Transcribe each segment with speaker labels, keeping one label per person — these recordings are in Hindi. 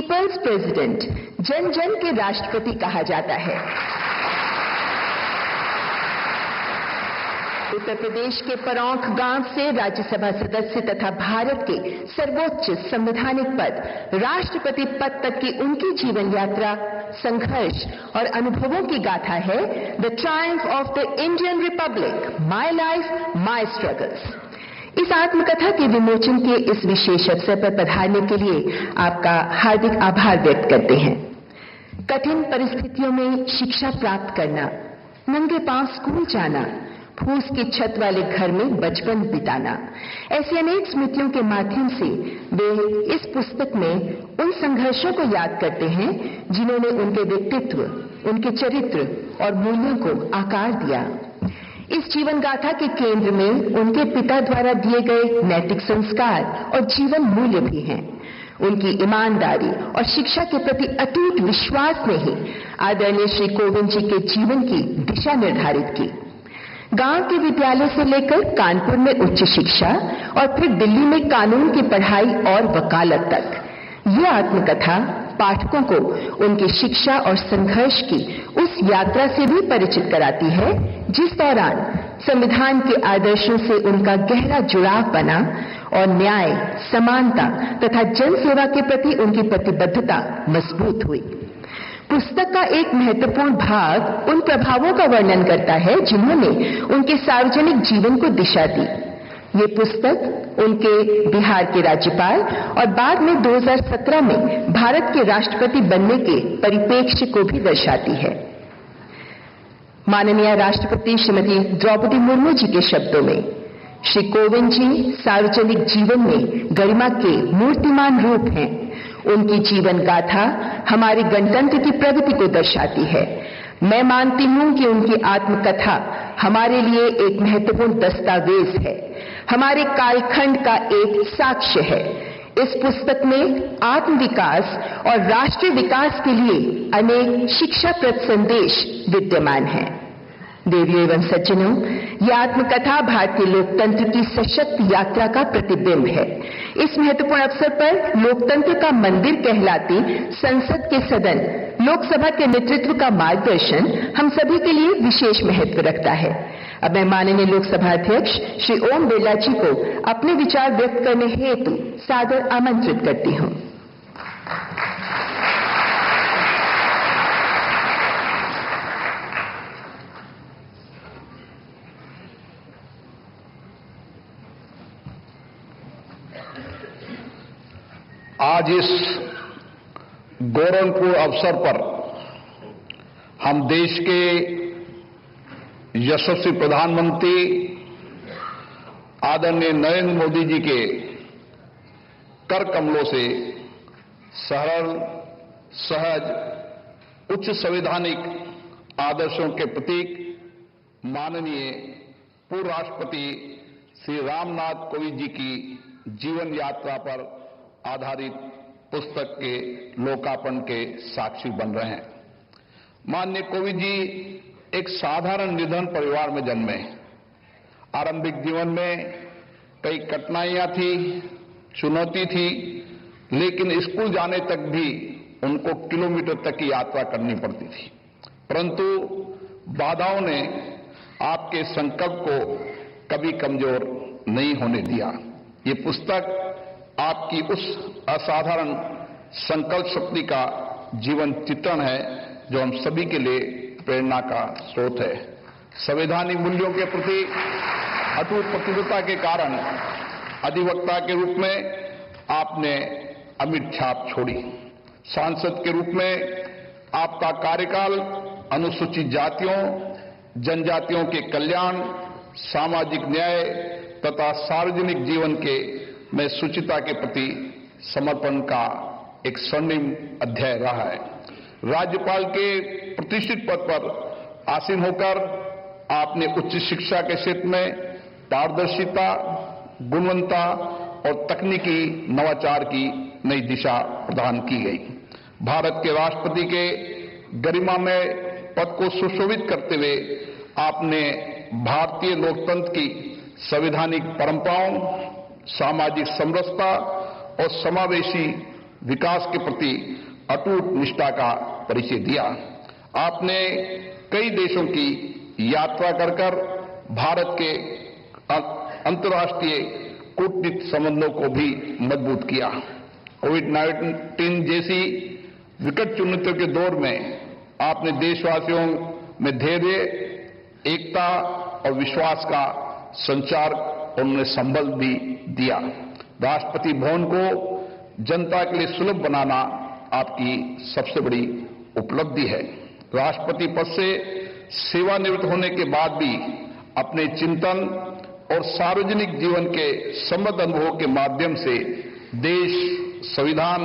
Speaker 1: पीपल्स प्रेसिडेंट, जन जन के राष्ट्रपति कहा जाता है। उत्तर प्रदेश के परौंख गांव से राज्यसभा सदस्य तथा भारत के सर्वोच्च संवैधानिक पद राष्ट्रपति पद तक की उनकी जीवन यात्रा, संघर्ष और अनुभवों की गाथा है the Triumph of the Indian Republic, my life my struggles. इस आत्मकथा के विमोचन के इस विशेष अवसर पर पधारने के लिए आपका हार्दिक आभार व्यक्त करते हैं। कठिन परिस्थितियों में शिक्षा प्राप्त करना, नंगे पांव स्कूल जाना, फूस की छत वाले घर में बचपन बिताना, ऐसी अनेक स्मृतियों के माध्यम से वे इस पुस्तक में उन संघर्षों को याद करते हैं जिन्होंने उनके व्यक्तित्व, उनके चरित्र और मूल्यों को आकार दिया। इस जीवन गाथा के केंद्र में उनके पिता द्वारा दिए गए नैतिक संस्कार और जीवन मूल्य भी हैं। उनकी ईमानदारी और शिक्षा के प्रति अटूट विश्वास ने ही आदरणीय श्री कोविंद जी के जीवन की दिशा निर्धारित की। गांव के विद्यालय से लेकर कानपुर में उच्च शिक्षा और फिर दिल्ली में कानून की पढ़ाई और वकालत तक, यह आत्मकथा पाठकों को उनकी शिक्षा और संघर्ष की उस यात्रा से भी परिचित कराती है जिस दौरान संविधान के आदर्शों से उनका गहरा जुड़ाव बना और न्याय, समानता तथा जनसेवा के प्रति उनकी प्रतिबद्धता मजबूत हुई। पुस्तक का एक महत्वपूर्ण भाग उन प्रभावों का वर्णन करता है जिन्होंने उनके सार्वजनिक जीवन को दिशा दी। ये पुस्तक उनके बिहार के राज्यपाल और बाद में 2017 में भारत के राष्ट्रपति बनने के परिप्रेक्ष्य को भी दर्शाती है। माननीय राष्ट्रपति श्रीमती द्रौपदी मुर्मू जी के शब्दों में, श्री कोविंद जी सार्वजनिक जीवन में गरिमा के मूर्तिमान रूप हैं। उनकी जीवन गाथा हमारे गणतंत्र की प्रगति को दर्शाती है। मैं मानती हूं कि उनकी आत्मकथा हमारे लिए एक महत्वपूर्ण दस्तावेज है, हमारे कालखंड का एक साक्ष्य है। इस पुस्तक में आत्मविकास और राष्ट्रीय विकास के लिए अनेक शिक्षाप्रद संदेश विद्यमान हैं। देवियों एवं सज्जनों, यह आत्मकथा भारतीय लोकतंत्र की सशक्त यात्रा का प्रतिबिंब है। इस महत्वपूर्ण अवसर पर लोकतंत्र का मंदिर कहलाती संसद के सदन लोकसभा के नेतृत्व का मार्गदर्शन हम सभी के लिए विशेष महत्व रखता है। अब मैं माननीय लोकसभा अध्यक्ष श्री ओम बिरला जी को अपने विचार व्यक्त करने हेतु सादर आमंत्रित करती हूं।
Speaker 2: आज इस गौरवपूर्ण अवसर पर हम देश के यशस्वी प्रधानमंत्री आदरणीय नरेंद्र मोदी जी के कर कमलों से सरल, सहज, उच्च संवैधानिक आदर्शों के प्रतीक माननीय पूर्व राष्ट्रपति श्री रामनाथ कोविंद जी की जीवन यात्रा पर आधारित पुस्तक के लोकार्पण के साक्षी बन रहे हैं। माननीय कोविंद जी एक साधारण निर्धन परिवार में जन्मे। आरंभिक जीवन में कई कठिनाइयां थी, चुनौती थी, लेकिन स्कूल जाने तक भी उनको किलोमीटर तक की यात्रा करनी पड़ती थी। परंतु बाधाओं ने आपके संकल्प को कभी कमजोर नहीं होने दिया। ये पुस्तक आपकी उस असाधारण संकल्प शक्ति का जीवन चित्रण है जो हम सभी के लिए प्रेरणा का स्रोत है। संवैधानिक मूल्यों के प्रति अटूट प्रतिबद्धता के कारण अधिवक्ता के रूप में आपने अमिट छाप छोड़ी। सांसद के रूप में आपका कार्यकाल अनुसूचित जातियों, जनजातियों के कल्याण, सामाजिक न्याय तथा सार्वजनिक जीवन के में शुचिता के प्रति समर्पण का एक स्वर्णिम अध्याय रहा है। राज्यपाल के प्रतिष्ठित पद पर आसीन होकर आपने उच्च शिक्षा के क्षेत्र में पारदर्शिता, गुणवत्ता और तकनीकी नवाचार की नई दिशा प्रदान की गई। भारत के राष्ट्रपति के गरिमामय पद को सुशोभित करते हुए आपने भारतीय लोकतंत्र की संवैधानिक परंपराओं, सामाजिक समरसता और समावेशी विकास के प्रति अटूट निष्ठा का परिचय दिया। आपने कई देशों की यात्रा कर भारत के अंतर्राष्ट्रीय कूटनीतिक संबंधों को भी मजबूत किया। कोविड-19 जैसी विकट चुनौतियों के दौर में आपने देशवासियों में धैर्य, एकता और विश्वास का संचार और उन्हें संबल भी दिया। राष्ट्रपति भवन को जनता के लिए सुलभ बनाना आपकी सबसे बड़ी उपलब्धि है। राष्ट्रपति पद से सेवानिवृत्त होने के बाद भी अपने चिंतन और सार्वजनिक जीवन के समृद्ध अनुभवों के माध्यम से देश, संविधान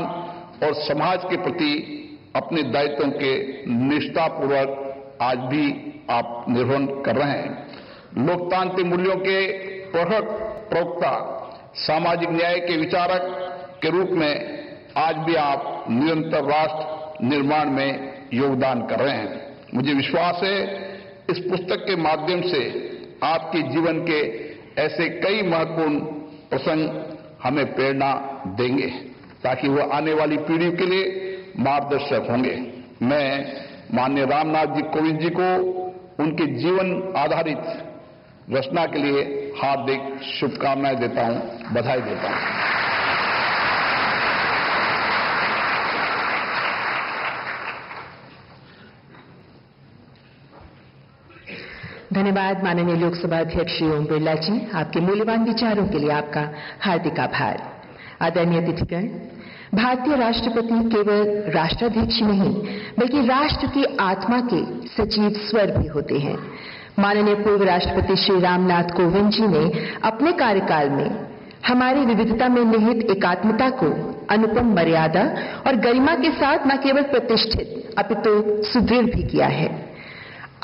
Speaker 2: और समाज के प्रति अपने दायित्वों के निष्ठापूर्वक आज भी आप निर्वहन कर रहे हैं। लोकतांत्रिक मूल्यों के प्रवक्ता, सामाजिक न्याय के विचारक के रूप में आज भी आप निरंतर राष्ट्र निर्माण में योगदान कर रहे हैं। मुझे विश्वास है इस पुस्तक के माध्यम से आपके जीवन के ऐसे कई महत्वपूर्ण प्रसंग हमें प्रेरणा देंगे ताकि वह आने वाली पीढ़ी के लिए मार्गदर्शक होंगे। मैं माननीय रामनाथ जी कोविंद जी को उनके जीवन आधारित रचना के लिए हार्दिक शुभकामनाएं देता हूं, बधाई देता हूं।
Speaker 1: धन्यवाद माननीय लोकसभा अध्यक्ष श्री ओम बिरला जी, आपके मूल्यवान विचारों के लिए आपका हार्दिक आभार। आदरणीय अतिथिगण, भारतीय राष्ट्रपति केवल राष्ट्राध्यक्ष नहीं बल्कि राष्ट्र की आत्मा के सजीव स्वर भी होते हैं। माननीय पूर्व राष्ट्रपति श्री रामनाथ कोविंद जी ने अपने कार्यकाल में हमारी विविधता में निहित एकात्मता को अनुपम मर्यादा और गरिमा के साथ न केवल प्रतिष्ठित अपितु सुदृढ़ भी किया है।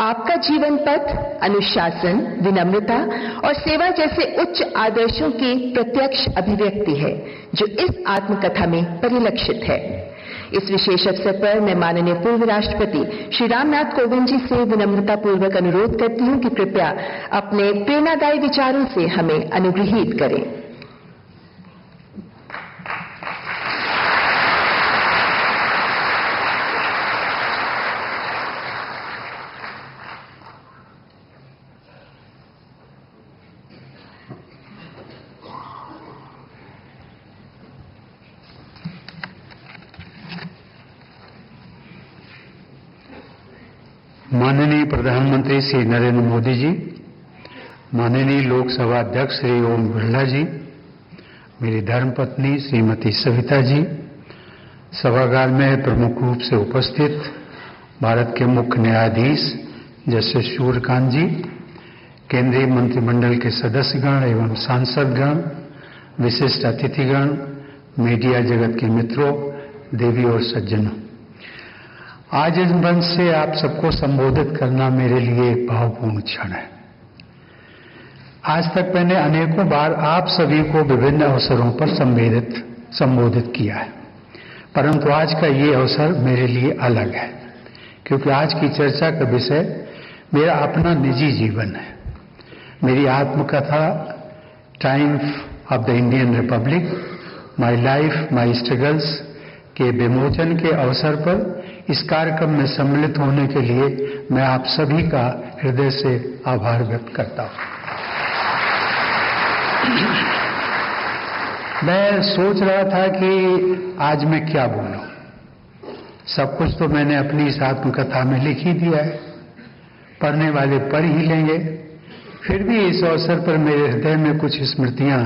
Speaker 1: आपका जीवन पथ अनुशासन, विनम्रता और सेवा जैसे उच्च आदर्शों की प्रत्यक्ष अभिव्यक्ति है जो इस आत्मकथा में परिलक्षित है। इस विशेष अवसर पर मैं माननीय पूर्व राष्ट्रपति श्री रामनाथ कोविंद जी से विनम्रता पूर्वक अनुरोध करती हूं कि कृपया अपने प्रेरणादायी विचारों से हमें अनुग्रहित करें।
Speaker 3: माननीय प्रधानमंत्री श्री नरेंद्र मोदी जी, माननीय लोकसभा अध्यक्ष श्री ओम बिरला जी, मेरी धर्मपत्नी श्रीमती सविता जी, सभागार में प्रमुख रूप से उपस्थित भारत के मुख्य न्यायाधीश जस्टिस सूर्यकांत जी, केंद्रीय मंत्रिमंडल के सदस्यगण एवं सांसदगण, विशिष्ट अतिथिगण, मीडिया जगत के मित्रों, देवी और सज्जनों, आज इस मंच से आप सबको संबोधित करना मेरे लिए एक भावपूर्ण क्षण है। आज तक मैंने अनेकों बार आप सभी को विभिन्न अवसरों पर संबोधित किया है, परंतु आज का ये अवसर मेरे लिए अलग है क्योंकि आज की चर्चा का विषय मेरा अपना निजी जीवन है। मेरी आत्मकथा Triumph of the Indian Republic, my life my struggles के विमोचन के अवसर पर इस कार्यक्रम में सम्मिलित होने के लिए मैं आप सभी का हृदय से आभार व्यक्त करता हूं। मैं सोच रहा था कि आज मैं क्या बोलूं। सब कुछ तो मैंने अपनी इस आत्मकथा में लिख ही दिया है, पढ़ने वाले पढ़ ही लेंगे। फिर भी इस अवसर पर मेरे हृदय में कुछ स्मृतियां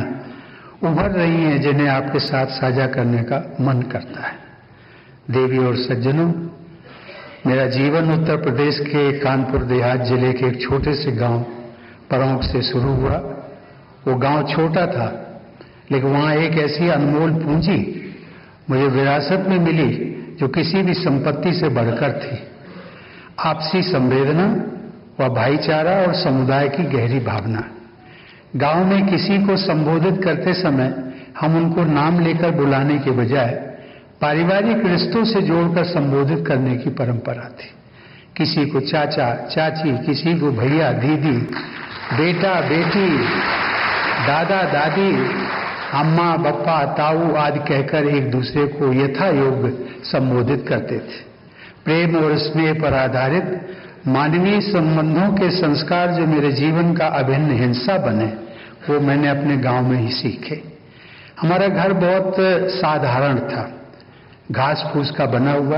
Speaker 3: उभर रही हैं जिन्हें आपके साथ साझा करने का मन करता है। देवी और सज्जनों, मेरा जीवन उत्तर प्रदेश के कानपुर देहात जिले के एक छोटे से गांव परौंक से शुरू हुआ। वो गांव छोटा था, लेकिन वहां एक ऐसी अनमोल पूंजी मुझे विरासत में मिली जो किसी भी संपत्ति से बढ़कर थी। आपसी संवेदना व भाईचारा और समुदाय की गहरी भावना। गांव में किसी को संबोधित करते समय हम उनको नाम लेकर बुलाने के बजाय पारिवारिक रिश्तों से जोड़कर संबोधित करने की परंपरा थी। किसी को चाचा चाची, किसी को भैया दीदी, बेटा बेटी, दादा दादी, अम्मा, बप्पा, ताऊ आदि कहकर एक दूसरे को यथा योग्य संबोधित करते थे। प्रेम और स्नेह पर आधारित मानवीय संबंधों के संस्कार जो मेरे जीवन का अभिन्न हिस्सा बने, वो मैंने अपने गांव में ही सीखे। हमारा घर बहुत साधारण था, घास फूस का बना हुआ।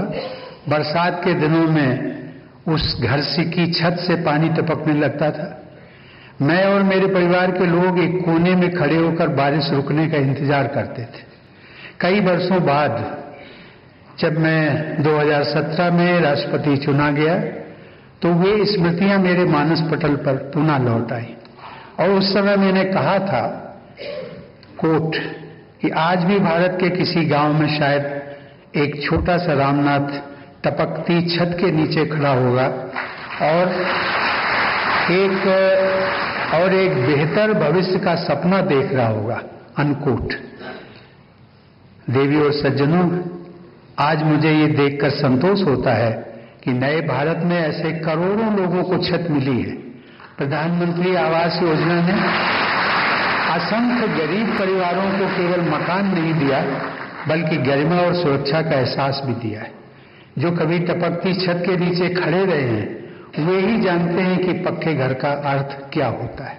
Speaker 3: बरसात के दिनों में उस घर से की छत से पानी टपकने लगता था। मैं और मेरे परिवार के लोग एक कोने में खड़े होकर बारिश रुकने का इंतजार करते थे। कई वर्षों बाद जब मैं 2017 में राष्ट्रपति चुना गया तो वे स्मृतियां मेरे मानस पटल पर पुनः लौट आई। और उस समय मैंने कहा था, कोट, कि आज भी भारत के किसी गांव में शायद एक छोटा सा रामनाथ टपकती छत के नीचे खड़ा होगा और एक बेहतर भविष्य का सपना देख रहा होगा, अनकोट। देवी और सज्जनों, आज मुझे ये देखकर संतोष होता है कि नए भारत में ऐसे करोड़ों लोगों को छत मिली है। प्रधानमंत्री आवास योजना ने असंख्य गरीब परिवारों को केवल मकान नहीं दिया, बल्कि गरिमा और सुरक्षा का एहसास भी दिया है। जो कभी टपकती छत के नीचे खड़े रहे हैं, वे ही जानते हैं कि पक्के घर का अर्थ क्या होता है।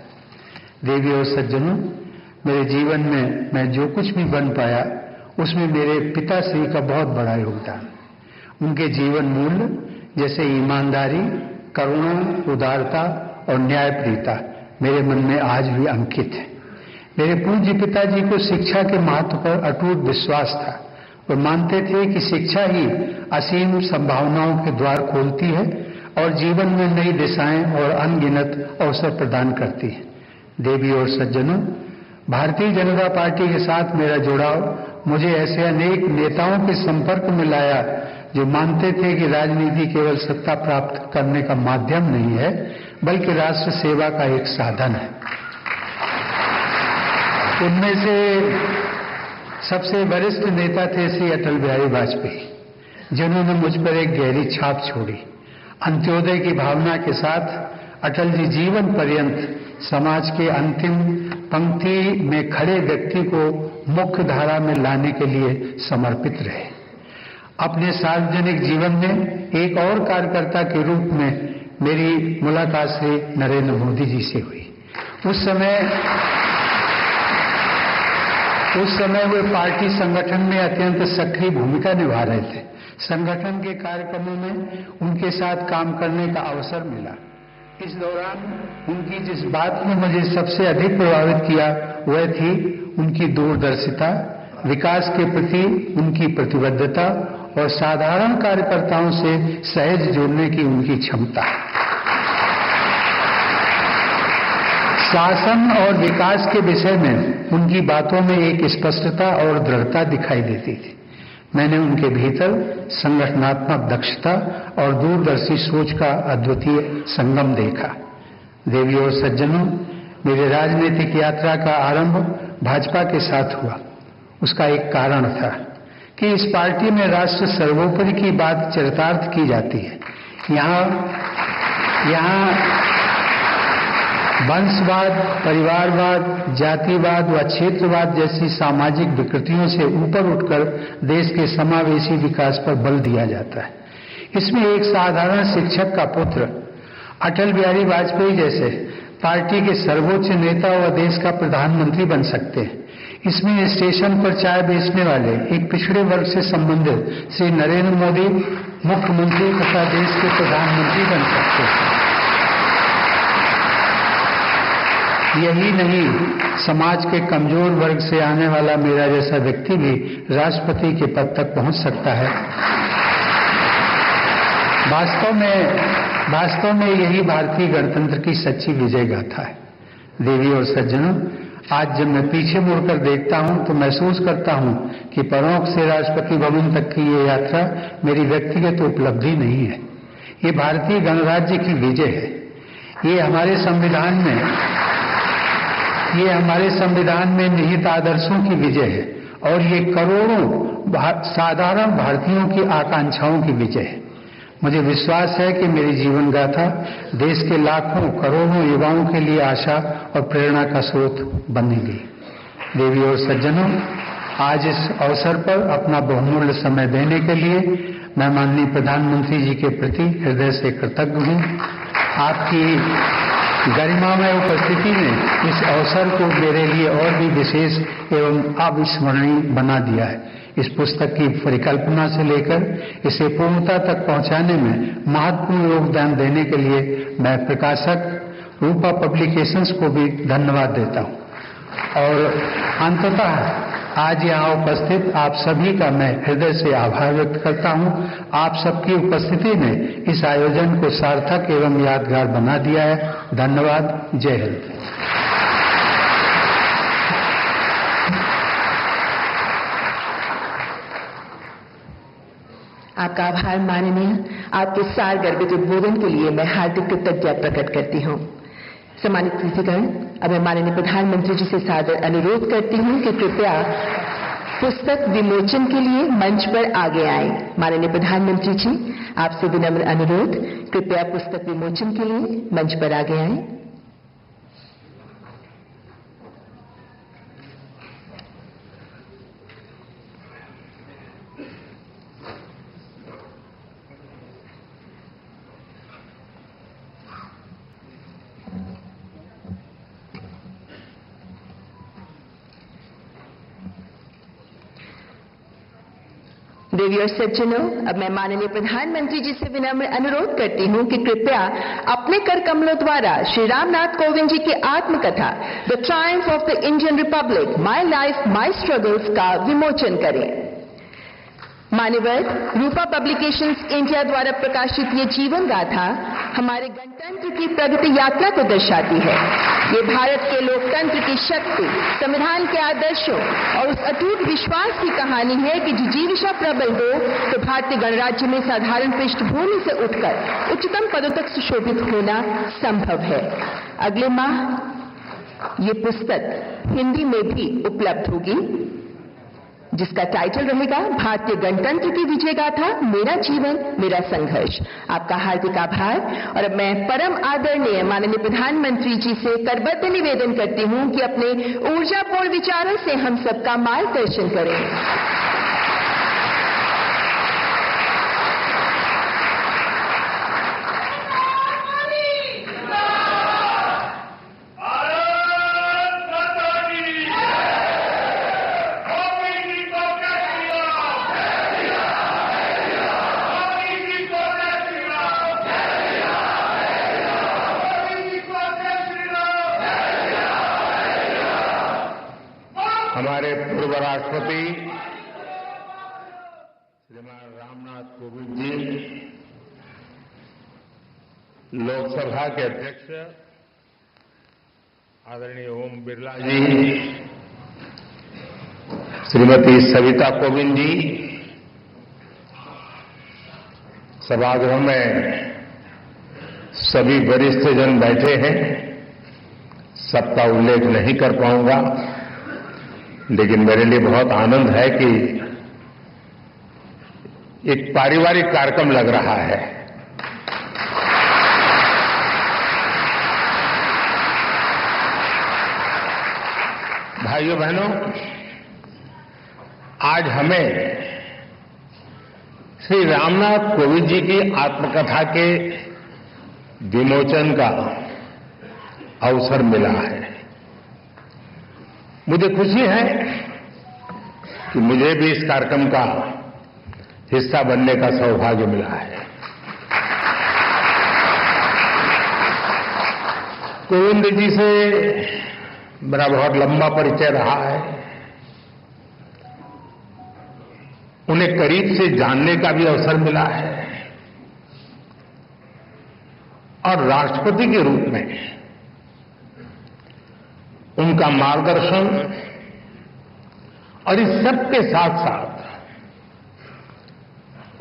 Speaker 3: देवी और सज्जनों, मेरे जीवन में मैं जो कुछ भी बन पाया, उसमें मेरे पिताश्री का बहुत बड़ा योगदान। उनके जीवन मूल्य जैसे ईमानदारी, करुणा, उदारता और न्यायप्रियता मेरे मन में आज भी अंकित है। मेरे पूज्य पिताजी को शिक्षा के महत्व पर अटूट विश्वास था। वे मानते थे कि शिक्षा ही असीम संभावनाओं के द्वार खोलती है और जीवन में नई दिशाएं और अनगिनत अवसर प्रदान करती है। देवी और सज्जनों, भारतीय जनता पार्टी के साथ मेरा जुड़ाव मुझे ऐसे अनेक नेताओं के संपर्क में लाया जो मानते थे कि राजनीति केवल सत्ता प्राप्त करने का माध्यम नहीं है, बल्कि राष्ट्र सेवा का एक साधन है। उनमें से सबसे वरिष्ठ नेता थे श्री अटल बिहारी वाजपेयी, जिन्होंने मुझ पर एक गहरी छाप छोड़ी। अंत्योदय की भावना के साथ अटल जी जीवन पर्यंत समाज के अंतिम पंक्ति में खड़े व्यक्ति को मुख्य धारा में लाने के लिए समर्पित रहे। अपने सार्वजनिक जीवन में एक और कार्यकर्ता के रूप में मेरी मुलाकात श्री नरेंद्र मोदी जी से हुई। उस समय वे पार्टी संगठन में अत्यंत सक्रिय भूमिका निभा रहे थे। संगठन के कार्यक्रमों में उनके साथ काम करने का अवसर मिला। इस दौरान उनकी जिस बात ने मुझे सबसे अधिक प्रभावित किया वह थी उनकी दूरदर्शिता, विकास के प्रति उनकी प्रतिबद्धता और साधारण कार्यकर्ताओं से सहज जुड़ने की उनकी क्षमता। शासन और विकास के विषय में उनकी बातों में एक स्पष्टता और दृढ़ता दिखाई देती थी। मैंने उनके भीतर संगठनात्मक दक्षता और दूरदर्शी सोच का अद्वितीय संगम देखा। देवी और सज्जनों, मेरी राजनीतिक यात्रा का आरंभ भाजपा के साथ हुआ। उसका एक कारण था कि इस पार्टी में राष्ट्र सर्वोपरि की बात चरितार्थ की जाती है। यहाँ वंशवाद, परिवारवाद, जातिवाद व क्षेत्रवाद जैसी सामाजिक विकृतियों से ऊपर उठकर देश के समावेशी विकास पर बल दिया जाता है। इसमें एक साधारण शिक्षक का पुत्र अटल बिहारी वाजपेयी जैसे पार्टी के सर्वोच्च नेता व देश का प्रधानमंत्री बन सकते हैं। इसमें स्टेशन पर चाय बेचने वाले एक पिछड़े वर्ग से संबंधित श्री नरेंद्र मोदी मुख्यमंत्री तथा देश के प्रधानमंत्री बन सकते हैं। यही नहीं, समाज के कमजोर वर्ग से आने वाला मेरा जैसा व्यक्ति भी राष्ट्रपति के पद तक पहुंच सकता है। वास्तव में यही भारतीय गणतंत्र की सच्ची विजय गाथा है। देवी और सज्जनों, आज जब मैं पीछे मुड़कर देखता हूं तो महसूस करता हूं कि परोंठ से राष्ट्रपति भवन तक की ये यात्रा मेरी व्यक्तिगत उपलब्धि नहीं है। ये भारतीय गणराज्य की विजय है। ये हमारे संविधान में निहित आदर्शों की विजय है और ये करोड़ों साधारण भारतीयों की आकांक्षाओं की विजय है। मुझे विश्वास है कि मेरी जीवन गाथा देश के लाखों करोड़ों युवाओं के लिए आशा और प्रेरणा का स्रोत बनेगी। देवी और सज्जनों, आज इस अवसर पर अपना बहुमूल्य समय देने के लिए मैं माननीय प्रधानमंत्री जी के प्रति हृदय से कृतज्ञ हूँ। आपकी गरिमामय उपस्थिति ने इस अवसर को मेरे लिए और भी विशेष एवं अविस्मरणीय बना दिया है। इस पुस्तक की परिकल्पना से लेकर इसे पूर्णता तक पहुंचाने में महत्वपूर्ण योगदान देने के लिए मैं प्रकाशक रूपा पब्लिकेशंस को भी धन्यवाद देता हूं। और अंततः आज यहाँ उपस्थित आप सभी का मैं हृदय से आभार व्यक्त करता हूँ। आप सबकी उपस्थिति ने इस आयोजन को सार्थक एवं यादगार बना दिया है। धन्यवाद। जय हिंद।
Speaker 1: आपका आभार माननीय। आपके सार गर्भित उद्बोधन के लिए मैं हार्दिक कृतज्ञता प्रकट करती हूँ। सम्मानित अतिथिगण, अब मैं माननीय प्रधानमंत्री जी से सादर अनुरोध करती हूँ कि कृपया पुस्तक विमोचन के लिए मंच पर आगे आए। माननीय प्रधानमंत्री जी, आपसे विनम्र अनुरोध, कृपया पुस्तक विमोचन के लिए मंच पर आगे आए। देवी और सज्जनों, अब मैं माननीय प्रधानमंत्री जी से विनम्र अनुरोध करती हूं कि कृपया अपने कर कमलों द्वारा श्री रामनाथ कोविंद जी की आत्मकथा the Triumph of the Indian Republic, my life my struggles का विमोचन करें। मान्यवर, रूपा पब्लिकेशंस इंडिया द्वारा प्रकाशित ये जीवन गाथा हमारे गणतंत्र की प्रगति यात्रा को दर्शाती है। ये भारत के लोकतंत्र की शक्ति, संविधान के आदर्शों और उस अटूट विश्वास की कहानी है कि जिजीविषा प्रबल हो तो भारतीय गणराज्य में साधारण पृष्ठभूमि से उठकर उच्चतम पदों तक सुशोभित होना संभव है। अगले माह ये पुस्तक हिंदी में भी उपलब्ध होगी, जिसका टाइटल रहेगा भारतीय गणतंत्र की विजय गाथा, मेरा जीवन मेरा संघर्ष। आपका हार्दिक आभार। और अब मैं परम आदरणीय माननीय प्रधानमंत्री जी से करबद्ध निवेदन करती हूं कि अपने ऊर्जापूर्ण विचारों से हम सबका मार्गदर्शन करें।
Speaker 4: हमारे पूर्व राष्ट्रपति श्रीमान रामनाथ कोविंद जी, लोकसभा के अध्यक्ष आदरणीय ओम बिरला जी, श्रीमती सविता कोविंद जी, सभागृह में सभी वरिष्ठ जन बैठे हैं। सबका उल्लेख नहीं कर पाऊंगा, लेकिन मेरे लिए बहुत आनंद है कि एक पारिवारिक कार्यक्रम लग रहा है। भाइयों बहनों, आज हमें श्री रामनाथ कोविंद जी की आत्मकथा के विमोचन का अवसर मिला है। मुझे खुशी है कि मुझे भी इस कार्यक्रम का हिस्सा बनने का सौभाग्य मिला है। कोविंद जी से मेरा बहुत लंबा परिचय रहा है। उन्हें करीब से जानने का भी अवसर मिला है और राष्ट्रपति के रूप में उनका मार्गदर्शन और इस सब के साथ साथ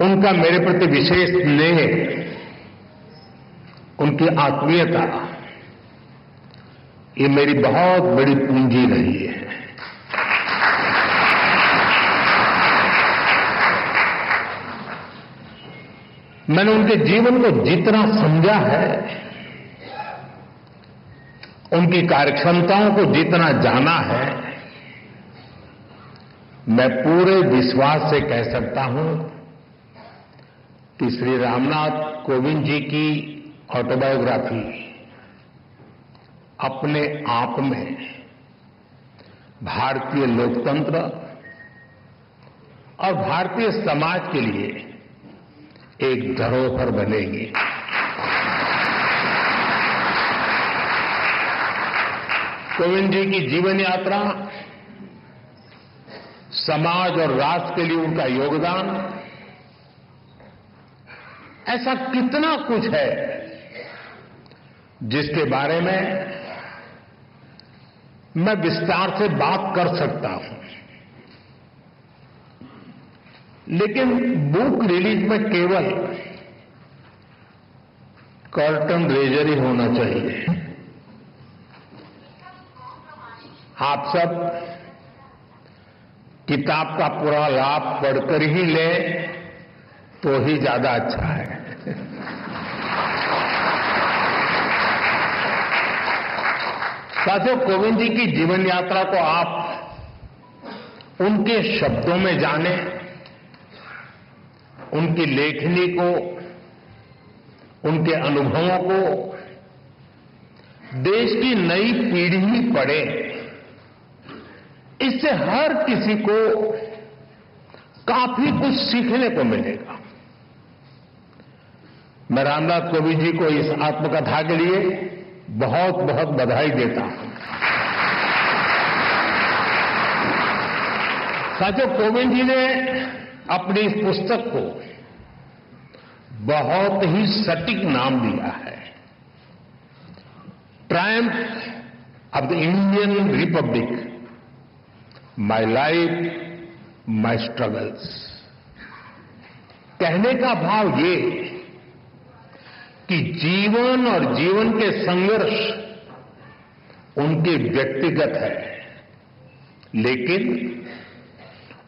Speaker 4: उनका मेरे प्रति विशेष स्नेह, उनकी आत्मीयता, ये मेरी बहुत बड़ी पूंजी रही है। मैंने उनके जीवन को जितना समझा है, उनकी कार्यक्षमताओं को जितना जाना है, मैं पूरे विश्वास से कह सकता हूं कि श्री रामनाथ कोविंद जी की ऑटोबायोग्राफी अपने आप में भारतीय लोकतंत्र और भारतीय समाज के लिए एक धरोहर बनेगी। कोविंद जी की जीवन यात्रा, समाज और राष्ट्र के लिए उनका योगदान, ऐसा कितना कुछ है जिसके बारे में मैं विस्तार से बात कर सकता हूं, लेकिन बुक रिलीज में केवल कर्टन रेजर ही होना चाहिए। आप सब किताब का पूरा लाभ पढ़कर ही लें तो ही ज्यादा अच्छा है। साथियों, कोविंद जी की जीवन यात्रा को आप उनके शब्दों में जानें, उनकी लेखनी को, उनके अनुभवों को देश की नई पीढ़ी पढ़े। इससे हर किसी को काफी कुछ सीखने को मिलेगा। मैं रामनाथ कोविंद जी को इस आत्मकथा के लिए बहुत बहुत बधाई देता हूं। साथियों, कोविंद जी ने अपनी इस पुस्तक को बहुत ही सटीक नाम दिया है, Triumph of the Indian Republic, my life my struggles. कहने का भाव ये कि जीवन और जीवन के संघर्ष उनके व्यक्तिगत है, लेकिन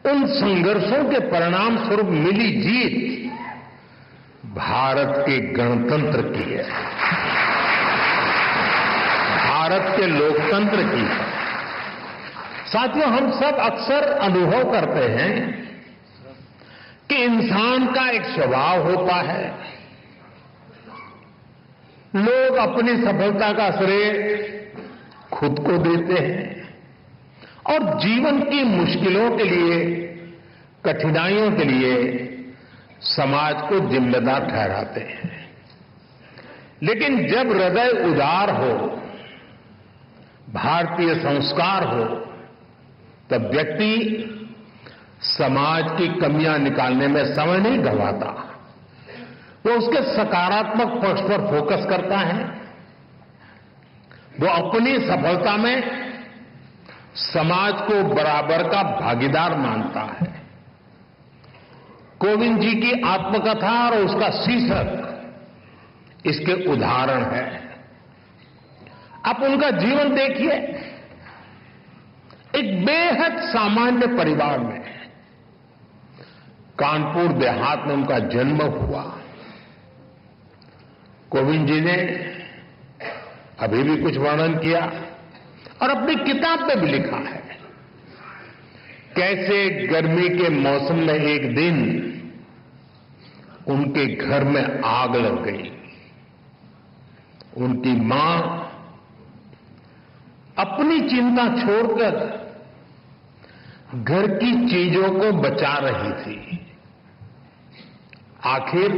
Speaker 4: उन संघर्षों के परिणाम स्वरूप मिली जीत भारत के गणतंत्र की है, भारत के लोकतंत्र की है। साथियों, हम सब अक्सर अनुभव करते हैं कि इंसान का एक स्वभाव होता है, लोग अपनी सफलता का श्रेय खुद को देते हैं और जीवन की मुश्किलों के लिए, कठिनाइयों के लिए समाज को जिम्मेदार ठहराते हैं। लेकिन जब हृदय उदार हो, भारतीय संस्कार हो, तब व्यक्ति समाज की कमियां निकालने में समय नहीं गंवाता। वो उसके सकारात्मक पक्ष पर फोकस करता है। वो अपनी सफलता में समाज को बराबर का भागीदार मानता है। कोविंद जी की आत्मकथा और उसका शीर्षक इसके उदाहरण है। आप उनका जीवन देखिए। एक बेहद सामान्य परिवार में, कानपुर देहात में उनका जन्म हुआ। कोविंद जी ने अभी भी कुछ वर्णन किया और अपनी किताब में भी लिखा है कैसे गर्मी के मौसम में एक दिन उनके घर में आग लग गई। उनकी मां अपनी चिंता छोड़कर घर की चीजों को बचा रही थी। आखिर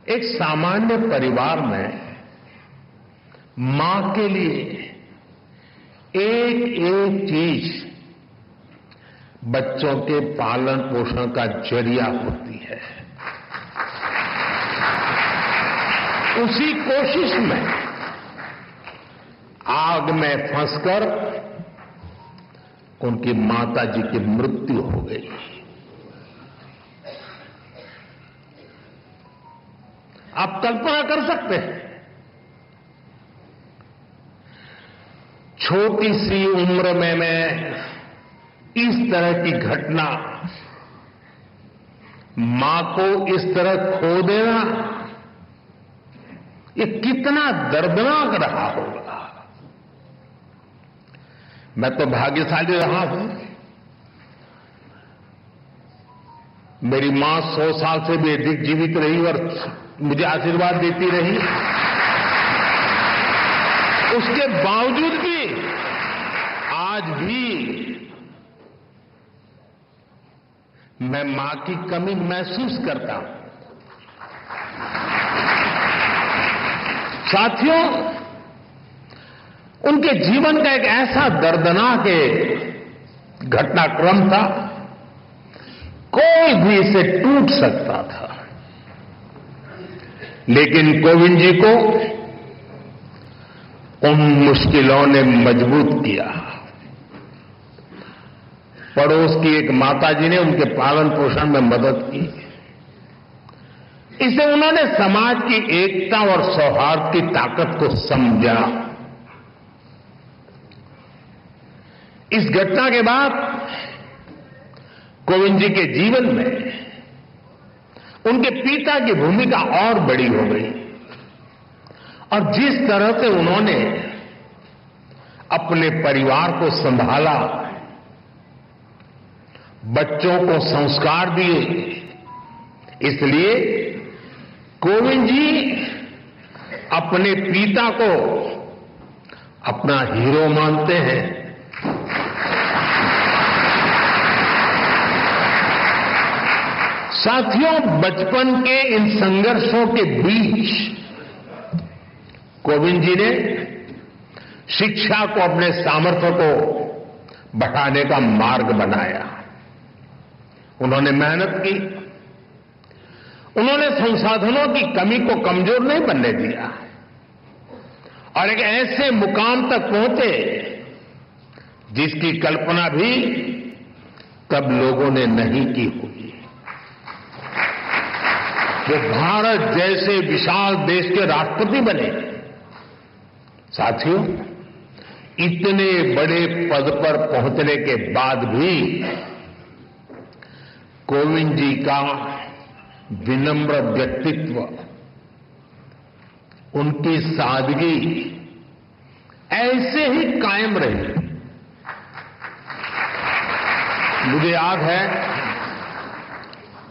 Speaker 4: एक सामान्य परिवार में मां के लिए एक एक चीज बच्चों के पालन पोषण का जरिया होती है। उसी कोशिश में आग में फंसकर उनकी माता जी की मृत्यु हो गई। आप कल्पना कर सकते हैं, छोटी सी उम्र में मैं इस तरह की घटना, मां को इस तरह खो देना, ये कितना दर्दनाक रहा होगा। मैं तो भाग्यशाली रहा हूं मेरी मां 100 साल से भी अधिक जीवित रही और मुझे आशीर्वाद देती रही। उसके बावजूद भी आज भी मैं मां की कमी महसूस करता हूं। साथियों, उनके जीवन का एक ऐसा दर्दनाक घटनाक्रम था, कोई भी इसे टूट सकता था, लेकिन कोविंद जी को उन मुश्किलों ने मजबूत किया। पड़ोस की एक माताजी ने उनके पालन पोषण में मदद की। इसे उन्होंने समाज की एकता और सौहार्द की ताकत को समझा। इस घटना के बाद कोविंद जी के जीवन में उनके पिता की भूमिका और बड़ी हो गई और जिस तरह से उन्होंने अपने परिवार को संभाला, बच्चों को संस्कार दिए, इसलिए कोविंद जी अपने पिता को अपना हीरो मानते हैं। साथियों, बचपन के इन संघर्षों के बीच कोविंद जी ने शिक्षा को अपने सामर्थ्य को बढ़ाने का मार्ग बनाया। उन्होंने मेहनत की, उन्होंने संसाधनों की कमी को कमजोर नहीं बनने दिया और एक ऐसे मुकाम तक पहुंचे जिसकी कल्पना भी तब लोगों ने नहीं की होगी। वो भारत जैसे विशाल देश के राष्ट्रपति बने। साथियों, इतने बड़े पद पर पहुंचने के बाद भी कोविंद जी का विनम्र व्यक्तित्व, उनकी सादगी ऐसे ही कायम रही। मुझे याद है,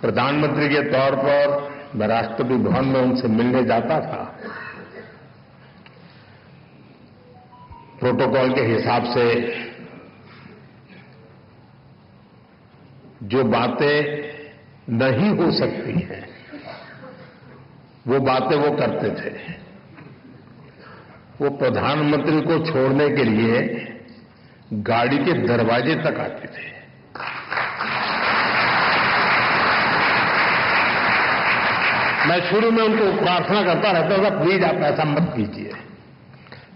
Speaker 4: प्रधानमंत्री के तौर पर मैं राष्ट्रपति भवन में उनसे मिलने जाता था। प्रोटोकॉल के हिसाब से जो बातें नहीं हो सकती हैं, वो बातें वो करते थे। वो प्रधानमंत्री को छोड़ने के लिए गाड़ी के दरवाजे तक आते थे। मैं शुरू में उनको प्रार्थना करता रहता था, प्लीज आप ऐसा मत कीजिए,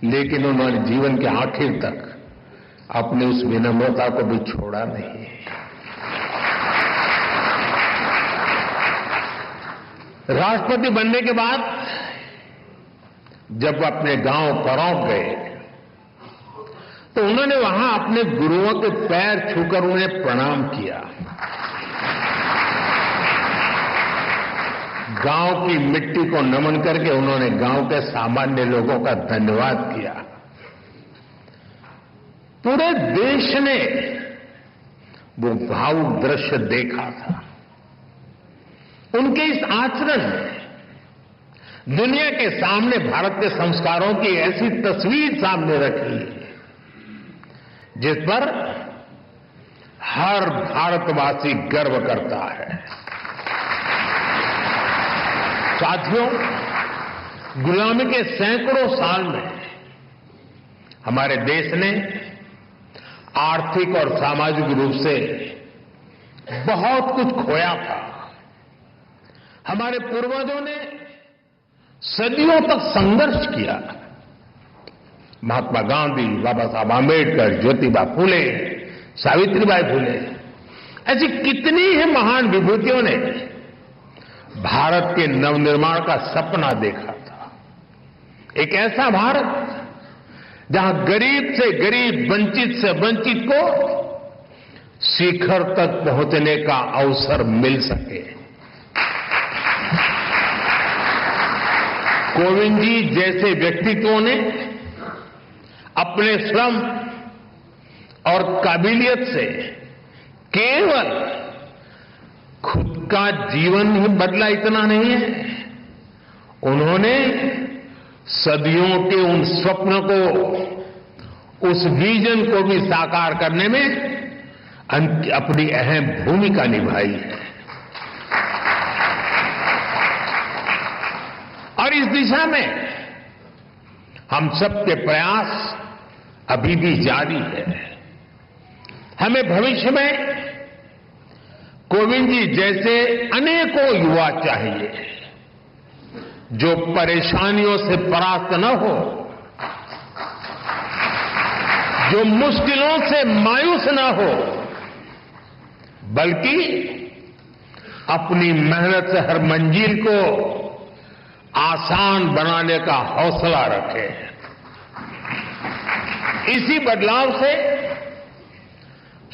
Speaker 4: लेकिन उन्होंने जीवन के आखिर तक अपनी उस विनम्रता को भी छोड़ा नहीं। राष्ट्रपति बनने के बाद जब अपने गांव परौंक गए तो उन्होंने वहां अपने गुरुओं के पैर छूकर उन्हें प्रणाम किया। गांव की मिट्टी को नमन करके उन्होंने गांव के सामान्य लोगों का धन्यवाद किया। पूरे देश ने वो भावुक दृश्य देखा था। उनके इस आचरण ने दुनिया के सामने भारत के संस्कारों की ऐसी तस्वीर सामने रखी जिस पर हर भारतवासी गर्व करता है। साथियों, गुलामी के सैकड़ों साल में हमारे देश ने आर्थिक और सामाजिक रूप से बहुत कुछ खोया था। हमारे पूर्वजों ने सदियों तक संघर्ष किया। महात्मा गांधी, बाबा साहब आंबेडकर, ज्योतिबा फूले, सावित्रीबाई फूले, ऐसी कितनी ही महान विभूतियों ने भारत के नवनिर्माण का सपना देखा था। एक ऐसा भारत जहां गरीब से गरीब, वंचित से वंचित को शिखर तक पहुंचने का अवसर मिल सके। कोविंद जी जैसे व्यक्तित्वों ने अपने श्रम और काबिलियत से केवल खुद उनका जीवन ही बदला इतना नहीं है, उन्होंने सदियों के उन स्वप्न को, उस विजन को भी साकार करने में अपनी अहम भूमिका निभाई है। और इस दिशा में हम सबके प्रयास अभी भी जारी है। हमें भविष्य में कोविंद जी जैसे अनेकों युवा चाहिए जो परेशानियों से परास्त न हो, जो मुश्किलों से मायूस न हो, बल्कि अपनी मेहनत से हर मंजिल को आसान बनाने का हौसला रखे। इसी बदलाव से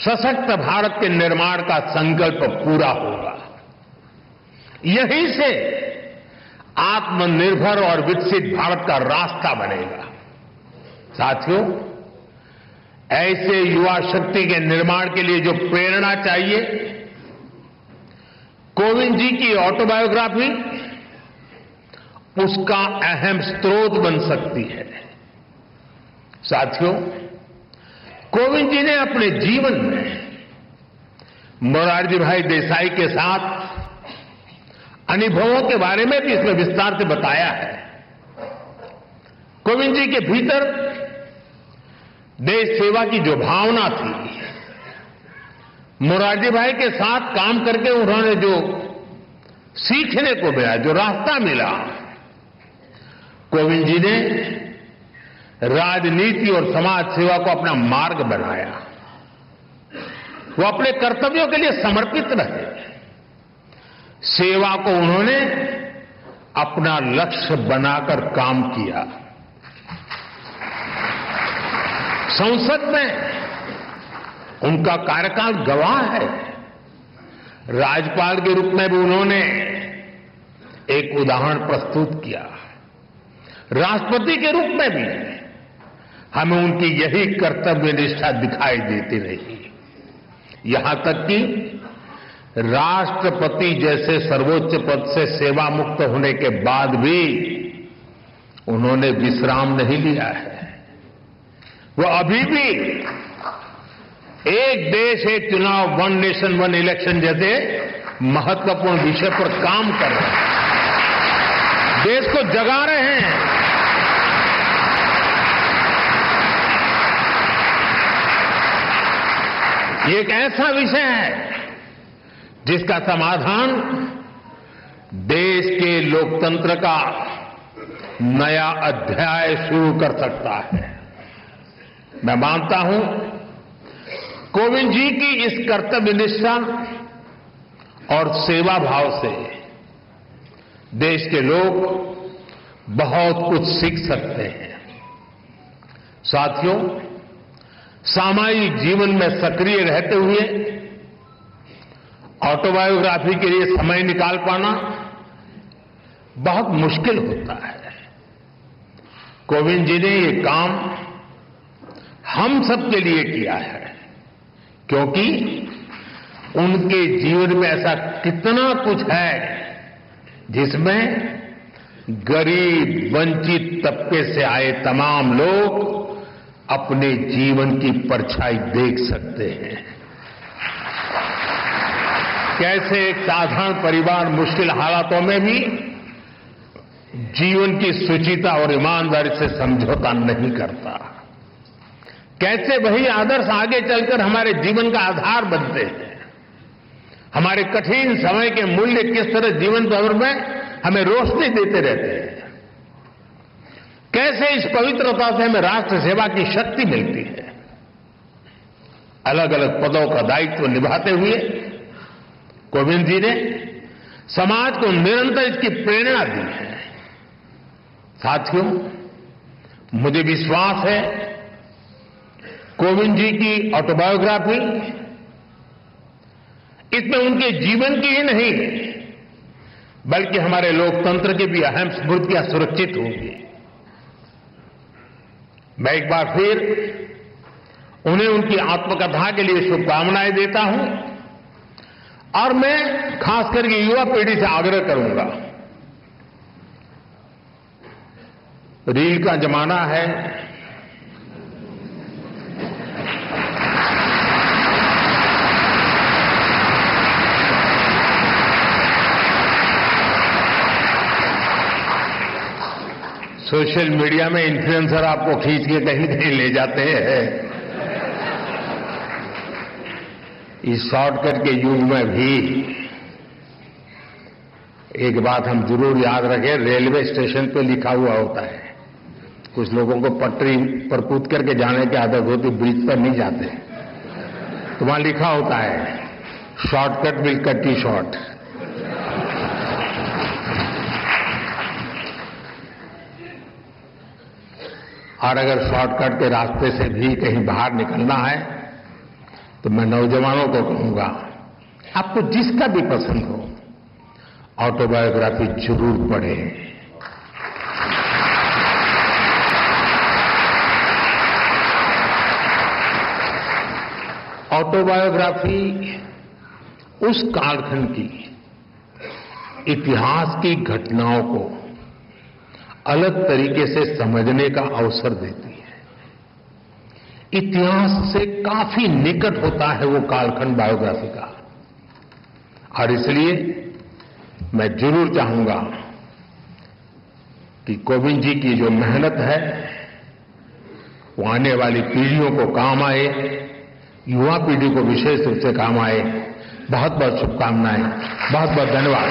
Speaker 4: सशक्त भारत के निर्माण का संकल्प पूरा होगा। यहीं से आत्मनिर्भर और विकसित भारत का रास्ता बनेगा। साथियों, ऐसे युवा शक्ति के निर्माण के लिए जो प्रेरणा चाहिए, कोविंद जी की ऑटोबायोग्राफी उसका अहम स्रोत बन सकती है। साथियों, कोविंद जी ने अपने जीवन में मोरारजी भाई देसाई के साथ अनुभवों के बारे में भी इसमें विस्तार से बताया है। कोविंद जी के भीतर देश सेवा की जो भावना थी, मोरारजी भाई के साथ काम करके उन्होंने जो सीखने को मिला, जो रास्ता मिला, कोविंद जी ने राजनीति और समाज सेवा को अपना मार्ग बनाया। वो अपने कर्तव्यों के लिए समर्पित रहे। सेवा को उन्होंने अपना लक्ष्य बनाकर काम किया। संसद में उनका कार्यकाल गवाह है। राज्यपाल के रूप में भी उन्होंने एक उदाहरण प्रस्तुत किया। राष्ट्रपति के रूप में भी हमें उनकी यही कर्तव्य निष्ठा दिखाई देती रही। यहां तक कि राष्ट्रपति जैसे सर्वोच्च पद से सेवा मुक्त होने के बाद भी उन्होंने विश्राम नहीं लिया है। वो अभी भी एक देश एक चुनाव, वन नेशन वन इलेक्शन जैसे महत्वपूर्ण विषय पर काम कर रहे हैं, देश को जगा रहे हैं। ये एक ऐसा विषय है जिसका समाधान देश के लोकतंत्र का नया अध्याय शुरू कर सकता है। मैं मानता हूं कोविंद जी की इस कर्तव्य निष्ठा और सेवा भाव से देश के लोग बहुत कुछ सीख सकते हैं। साथियों, सामाजिक जीवन में सक्रिय रहते हुए ऑटोबायोग्राफी के लिए समय निकाल पाना बहुत मुश्किल होता है। कोविंद जी ने ये काम हम सबके लिए किया है, क्योंकि उनके जीवन में ऐसा कितना कुछ है जिसमें गरीब, वंचित तबके से आए तमाम लोग अपने जीवन की परछाई देख सकते हैं। कैसे एक साधारण परिवार मुश्किल हालातों में भी जीवन की शुचिता और ईमानदारी से समझौता नहीं करता। कैसे वही आदर्श आगे चलकर हमारे जीवन का आधार बनते हैं। हमारे कठिन समय के मूल्य किस तरह जीवन भर में हमें रोशनी देते रहते हैं। कैसे इस पवित्रता से हमें राष्ट्र सेवा की शक्ति मिलती है। अलग अलग पदों का दायित्व निभाते हुए कोविंद जी ने समाज को निरंतर इसकी प्रेरणा दी है। साथियों, मुझे विश्वास है कोविंद जी की ऑटोबायोग्राफी इसमें उनके जीवन की ही नहीं बल्कि हमारे लोकतंत्र की भी अहम स्मृतियां सुरक्षित होंगी। मैं एक बार फिर उन्हें उनकी आत्मकथा के लिए शुभकामनाएं देता हूं और मैं खास करके युवा पीढ़ी से आग्रह करूंगा, रील का जमाना है, सोशल मीडिया में इन्फ्लुएंसर आपको खींच के कहीं कहीं ले जाते हैं। इस शॉर्टकट के युग में भी एक बात हम जरूर याद रखें, रेलवे स्टेशन पे लिखा हुआ होता है, कुछ लोगों को पटरी पर कूद करके जाने की आदत होती, ब्रिज पर नहीं जाते, तो वहां लिखा होता है shortcut will cut you short. और अगर शॉर्टकट के रास्ते से भी कहीं बाहर निकलना है तो मैं नौजवानों को कहूंगा, आपको जिसका भी पसंद हो, ऑटोबायोग्राफी जरूर पढ़ें। ऑटोबायोग्राफी उस कालखंड की इतिहास की घटनाओं को अलग तरीके से समझने का अवसर देती है। इतिहास से काफी निकट होता है वो कालखंड बायोग्राफी का, और इसलिए मैं जरूर चाहूंगा कि कोविंद जी की जो मेहनत है वो आने वाली पीढ़ियों को काम आए, युवा पीढ़ी को विशेष रूप से काम आए। बहुत बहुत शुभकामनाएं, बहुत बहुत धन्यवाद।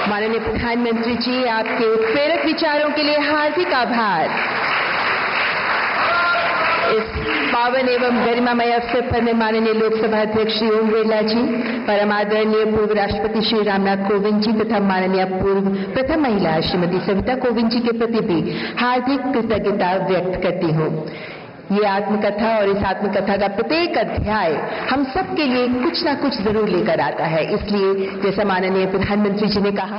Speaker 1: माननीय प्रधानमंत्री जी, आपके प्रेरक विचारों के लिए हार्दिक आभार। इस पावन एवं गरिमामय अवसर पर मैं माननीय लोकसभा अध्यक्ष श्री ओम बिरला जी, परम आदरणीय पूर्व राष्ट्रपति श्री रामनाथ कोविंद जी तथा माननीय पूर्व प्रथम महिला श्रीमती सविता कोविंद जी के प्रति भी हार्दिक कृतज्ञता व्यक्त करती हूँ। ये आत्मकथा और इस आत्मकथा का प्रत्येक अध्याय हम सबके लिए कुछ ना कुछ जरूर लेकर आता है। इसलिए जैसा माननीय प्रधानमंत्री जी ने कहा,